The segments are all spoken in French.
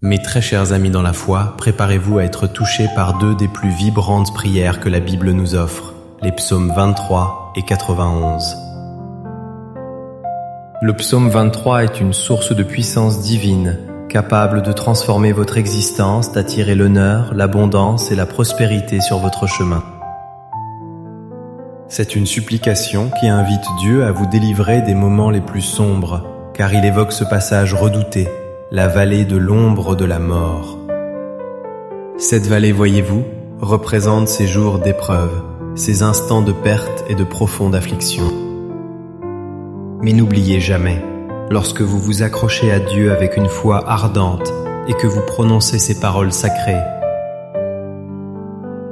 Mes très chers amis dans la foi, préparez-vous à être touchés par deux des plus vibrantes prières que la Bible nous offre, les psaumes 23 et 91. Le psaume 23 est une source de puissance divine, capable de transformer votre existence, d'attirer l'honneur, l'abondance et la prospérité sur votre chemin. C'est une supplication qui invite Dieu à vous délivrer des moments les plus sombres, car il évoque ce passage redouté, la vallée de l'ombre de la mort. Cette vallée, voyez-vous, représente ces jours d'épreuve, ces instants de perte et de profonde affliction. Mais n'oubliez jamais, lorsque vous vous accrochez à Dieu avec une foi ardente et que vous prononcez ces paroles sacrées,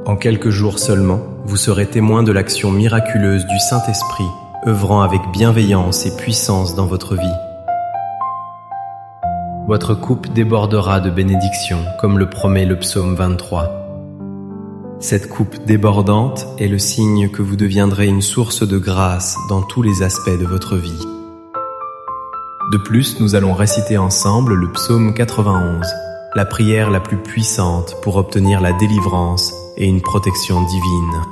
en quelques jours seulement, vous serez témoin de l'action miraculeuse du Saint-Esprit, œuvrant avec bienveillance et puissance dans votre vie. Votre coupe débordera de bénédictions, comme le promet le psaume 23. Cette coupe débordante est le signe que vous deviendrez une source de grâce dans tous les aspects de votre vie. De plus, nous allons réciter ensemble le psaume 91, la prière la plus puissante pour obtenir la délivrance et une protection divine.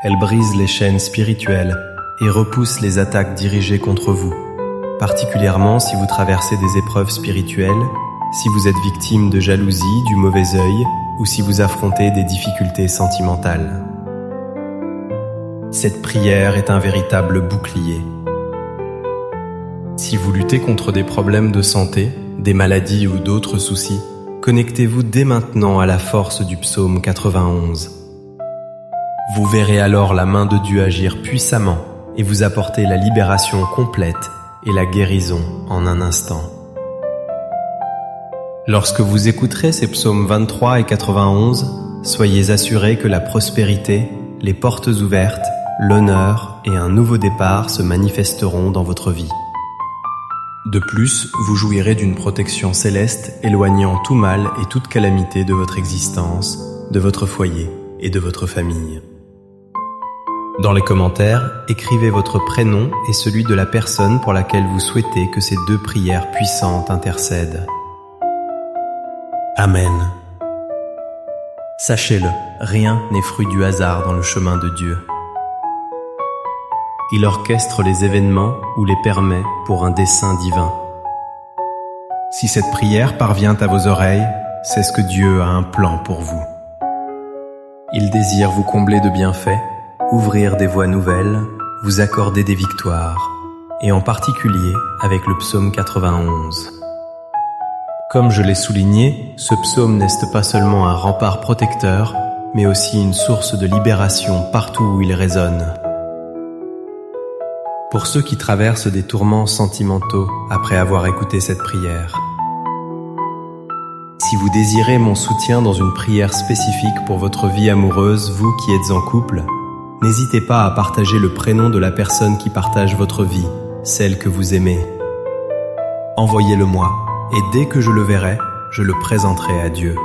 Elle brise les chaînes spirituelles et repousse les attaques dirigées contre vous, particulièrement si vous traversez des épreuves spirituelles, si vous êtes victime de jalousie, du mauvais œil, ou si vous affrontez des difficultés sentimentales. Cette prière est un véritable bouclier. Si vous luttez contre des problèmes de santé, des maladies ou d'autres soucis, connectez-vous dès maintenant à la force du psaume 91. Vous verrez alors la main de Dieu agir puissamment et vous apporter la libération complète et la guérison en un instant. Lorsque vous écouterez ces psaumes 23 et 91, soyez assurés que la prospérité, les portes ouvertes, l'honneur et un nouveau départ se manifesteront dans votre vie. De plus, vous jouirez d'une protection céleste éloignant tout mal et toute calamité de votre existence, de votre foyer et de votre famille. Dans les commentaires, écrivez votre prénom et celui de la personne pour laquelle vous souhaitez que ces deux prières puissantes intercèdent. Amen. Sachez-le, rien n'est fruit du hasard dans le chemin de Dieu. Il orchestre les événements ou les permet pour un dessein divin. Si cette prière parvient à vos oreilles, c'est ce que Dieu a un plan pour vous. Il désire vous combler de bienfaits, ouvrir des voies nouvelles, vous accorder des victoires, et en particulier avec le psaume 91. Comme je l'ai souligné, ce psaume n'est pas seulement un rempart protecteur, mais aussi une source de libération partout où il résonne. Pour ceux qui traversent des tourments sentimentaux après avoir écouté cette prière, si vous désirez mon soutien dans une prière spécifique pour votre vie amoureuse, vous qui êtes en couple, n'hésitez pas à partager le prénom de la personne qui partage votre vie, celle que vous aimez. Envoyez-le-moi, et dès que je le verrai, je le présenterai à Dieu.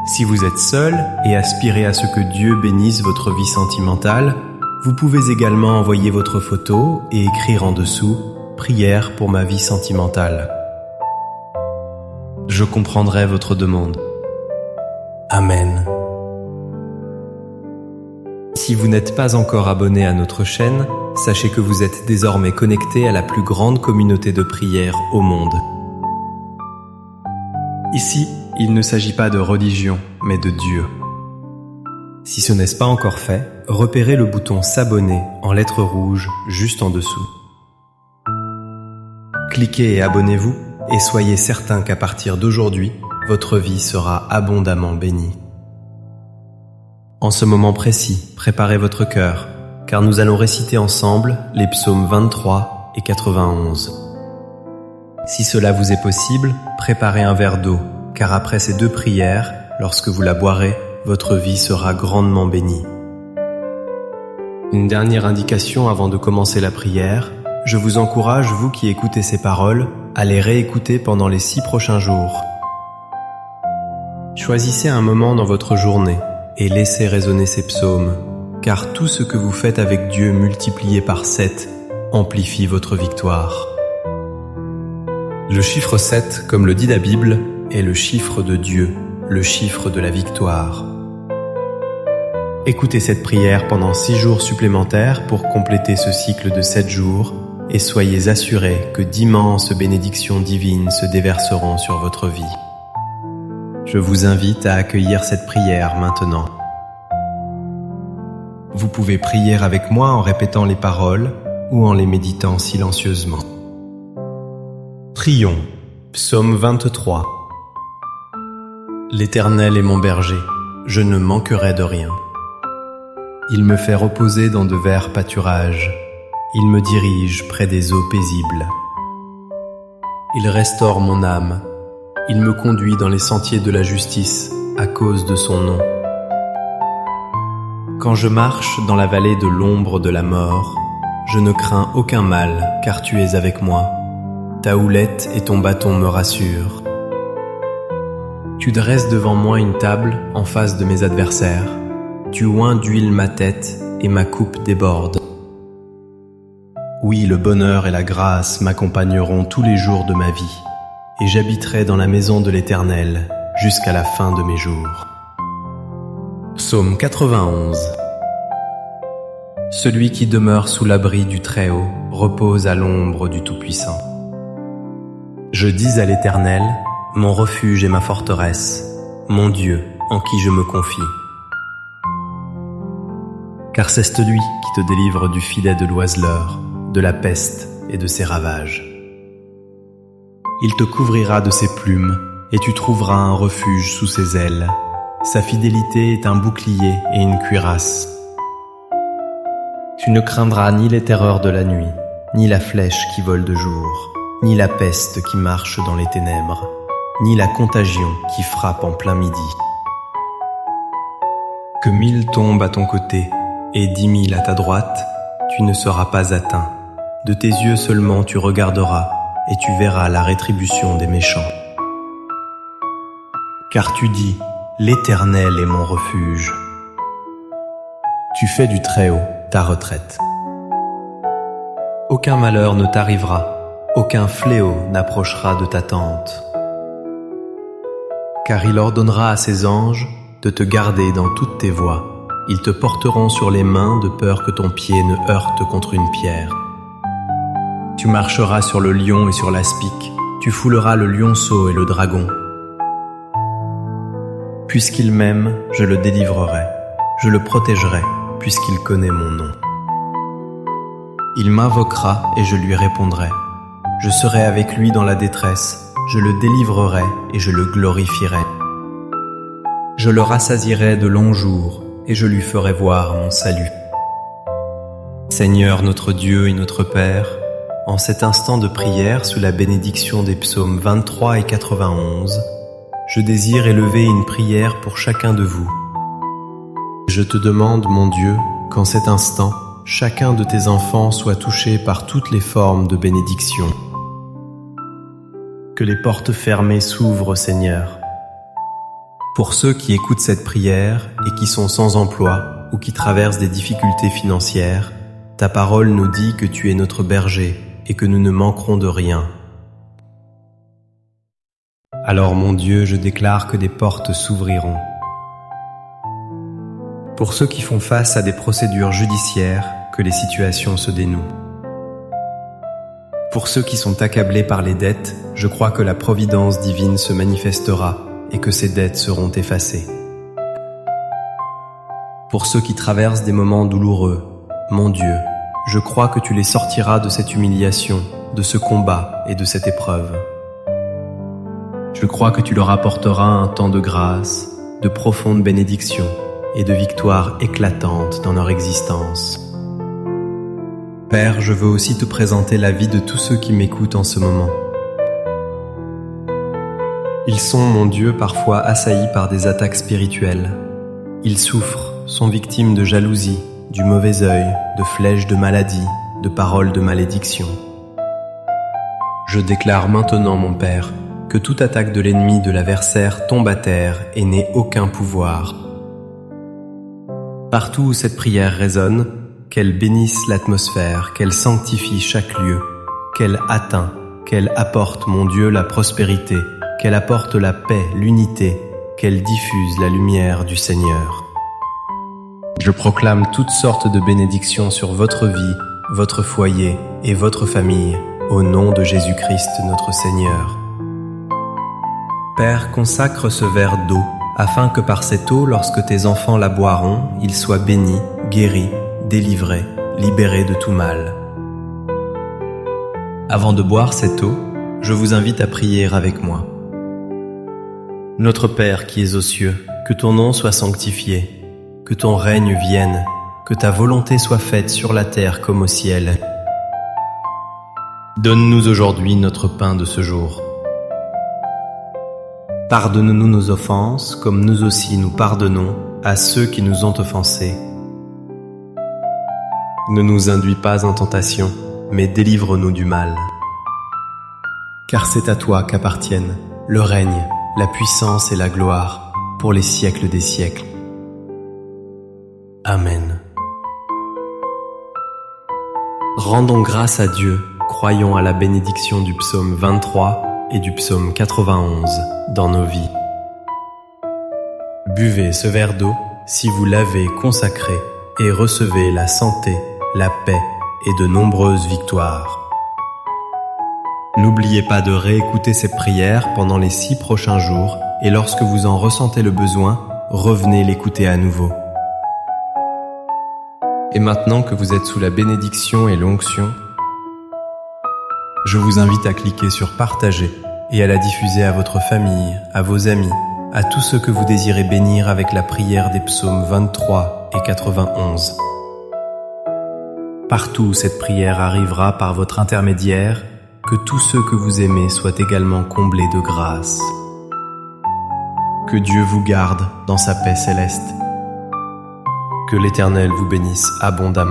Si vous êtes seul et aspirez à ce que Dieu bénisse votre vie sentimentale, vous pouvez également envoyer votre photo et écrire en dessous « Prière pour ma vie sentimentale ». Je comprendrai votre demande. Amen. Si vous n'êtes pas encore abonné à notre chaîne, sachez que vous êtes désormais connecté à la plus grande communauté de prière au monde. Ici, il ne s'agit pas de religion, mais de Dieu. Si ce n'est pas encore fait, repérez le bouton s'abonner en lettres rouges juste en dessous. Cliquez et abonnez-vous et soyez certain qu'à partir d'aujourd'hui, votre vie sera abondamment bénie. En ce moment précis, préparez votre cœur, car nous allons réciter ensemble les psaumes 23 et 91. Si cela vous est possible, préparez un verre d'eau, car après ces deux prières, lorsque vous la boirez, votre vie sera grandement bénie. Une dernière indication avant de commencer la prière, je vous encourage, vous qui écoutez ces paroles, à les réécouter pendant les 6 prochains jours. Choisissez un moment dans votre journée et laissez résonner ces psaumes, car tout ce que vous faites avec Dieu multiplié par 7 amplifie votre victoire. Le chiffre 7, comme le dit la Bible, est le chiffre de Dieu, le chiffre de la victoire. Écoutez cette prière pendant 6 jours supplémentaires pour compléter ce cycle de 7 jours et soyez assurés que d'immenses bénédictions divines se déverseront sur votre vie. Je vous invite à accueillir cette prière maintenant. Vous pouvez prier avec moi en répétant les paroles ou en les méditant silencieusement. Prions. Psaume 23. L'Éternel est mon berger, je ne manquerai de rien. Il me fait reposer dans de verts pâturages, il me dirige près des eaux paisibles. Il restaure mon âme, il me conduit dans les sentiers de la justice à cause de son nom. Quand je marche dans la vallée de l'ombre de la mort, je ne crains aucun mal car tu es avec moi. Ta houlette et ton bâton me rassurent. Tu dresses devant moi une table en face de mes adversaires. Tu oins d'huile ma tête et ma coupe déborde. Oui, le bonheur et la grâce m'accompagneront tous les jours de ma vie, et j'habiterai dans la maison de l'Éternel jusqu'à la fin de mes jours. Psaume 91. Celui qui demeure sous l'abri du Très-Haut repose à l'ombre du Tout-Puissant. Je dis à l'Éternel, mon refuge et ma forteresse, mon Dieu en qui je me confie. Car c'est celui qui te délivre du filet de l'oiseleur, de la peste et de ses ravages. Il te couvrira de ses plumes et tu trouveras un refuge sous ses ailes. Sa fidélité est un bouclier et une cuirasse. Tu ne craindras ni les terreurs de la nuit, ni la flèche qui vole de jour, ni la peste qui marche dans les ténèbres, ni la contagion qui frappe en plein midi. Que 1000 tombent à ton côté et 10 000 à ta droite, tu ne seras pas atteint. De tes yeux seulement tu regarderas et tu verras la rétribution des méchants. Car tu dis, l'Éternel est mon refuge. Tu fais du Très-Haut ta retraite. Aucun malheur ne t'arrivera, aucun fléau n'approchera de ta tente. Car il ordonnera à ses anges de te garder dans toutes tes voies. Ils te porteront sur les mains de peur que ton pied ne heurte contre une pierre. Tu marcheras sur le lion et sur l'aspic, tu fouleras le lionceau et le dragon. Puisqu'il m'aime, je le délivrerai, je le protégerai, puisqu'il connaît mon nom. Il m'invoquera et je lui répondrai. Je serai avec lui dans la détresse, je le délivrerai et je le glorifierai. Je le rassasierai de longs jours et je lui ferai voir mon salut. Seigneur notre Dieu et notre Père, en cet instant de prière sous la bénédiction des psaumes 23 et 91, je désire élever une prière pour chacun de vous. Je te demande, mon Dieu, qu'en cet instant, chacun de tes enfants soit touché par toutes les formes de bénédiction. Que les portes fermées s'ouvrent, Seigneur. Pour ceux qui écoutent cette prière et qui sont sans emploi ou qui traversent des difficultés financières, ta parole nous dit que tu es notre berger et que nous ne manquerons de rien. Alors mon Dieu, je déclare que des portes s'ouvriront. Pour ceux qui font face à des procédures judiciaires, que les situations se dénouent. Pour ceux qui sont accablés par les dettes, je crois que la providence divine se manifestera et que ces dettes seront effacées. Pour ceux qui traversent des moments douloureux, mon Dieu, je crois que tu les sortiras de cette humiliation, de ce combat et de cette épreuve. Je crois que tu leur apporteras un temps de grâce, de profonde bénédiction et de victoire éclatante dans leur existence. Père, je veux aussi te présenter la vie de tous ceux qui m'écoutent en ce moment. Ils sont, mon Dieu, parfois assaillis par des attaques spirituelles. Ils souffrent, sont victimes de jalousie, du mauvais œil, de flèches de maladie, de paroles de malédiction. Je déclare maintenant, mon Père, que toute attaque de l'ennemi de l'adversaire tombe à terre et n'ait aucun pouvoir. Partout où cette prière résonne, qu'elle bénisse l'atmosphère, qu'elle sanctifie chaque lieu, qu'elle atteint qu'elle apporte, mon Dieu, la prospérité, qu'elle apporte la paix, l'unité, qu'elle diffuse la lumière du Seigneur. Je proclame toutes sortes de bénédictions sur votre vie, votre foyer et votre famille, au nom de Jésus-Christ notre Seigneur. Père, consacre ce verre d'eau, afin que par cette eau, lorsque tes enfants la boiront, ils soient bénis, guéris, délivrés, libérés de tout mal. Avant de boire cette eau, je vous invite à prier avec moi. Notre Père qui es aux cieux, que ton nom soit sanctifié, que ton règne vienne, que ta volonté soit faite sur la terre comme au ciel. Donne-nous aujourd'hui notre pain de ce jour. Pardonne-nous nos offenses, comme nous aussi nous pardonnons à ceux qui nous ont offensés. Ne nous induis pas en tentation, mais délivre-nous du mal. Car c'est à toi qu'appartiennent le règne, la puissance et la gloire, pour les siècles des siècles. Amen. Rendons grâce à Dieu, croyons à la bénédiction du psaume 23 et du psaume 91 dans nos vies. Buvez ce verre d'eau si vous l'avez consacré et recevez la santé, la paix et de nombreuses victoires. N'oubliez pas de réécouter ces prières pendant les 6 prochains jours et lorsque vous en ressentez le besoin, revenez l'écouter à nouveau. Et maintenant que vous êtes sous la bénédiction et l'onction, je vous invite à cliquer sur Partager et à la diffuser à votre famille, à vos amis, à tous ceux que vous désirez bénir avec la prière des psaumes 23 et 91. Partout où cette prière arrivera par votre intermédiaire, que tous ceux que vous aimez soient également comblés de grâce. Que Dieu vous garde dans sa paix céleste. Que l'Éternel vous bénisse abondamment.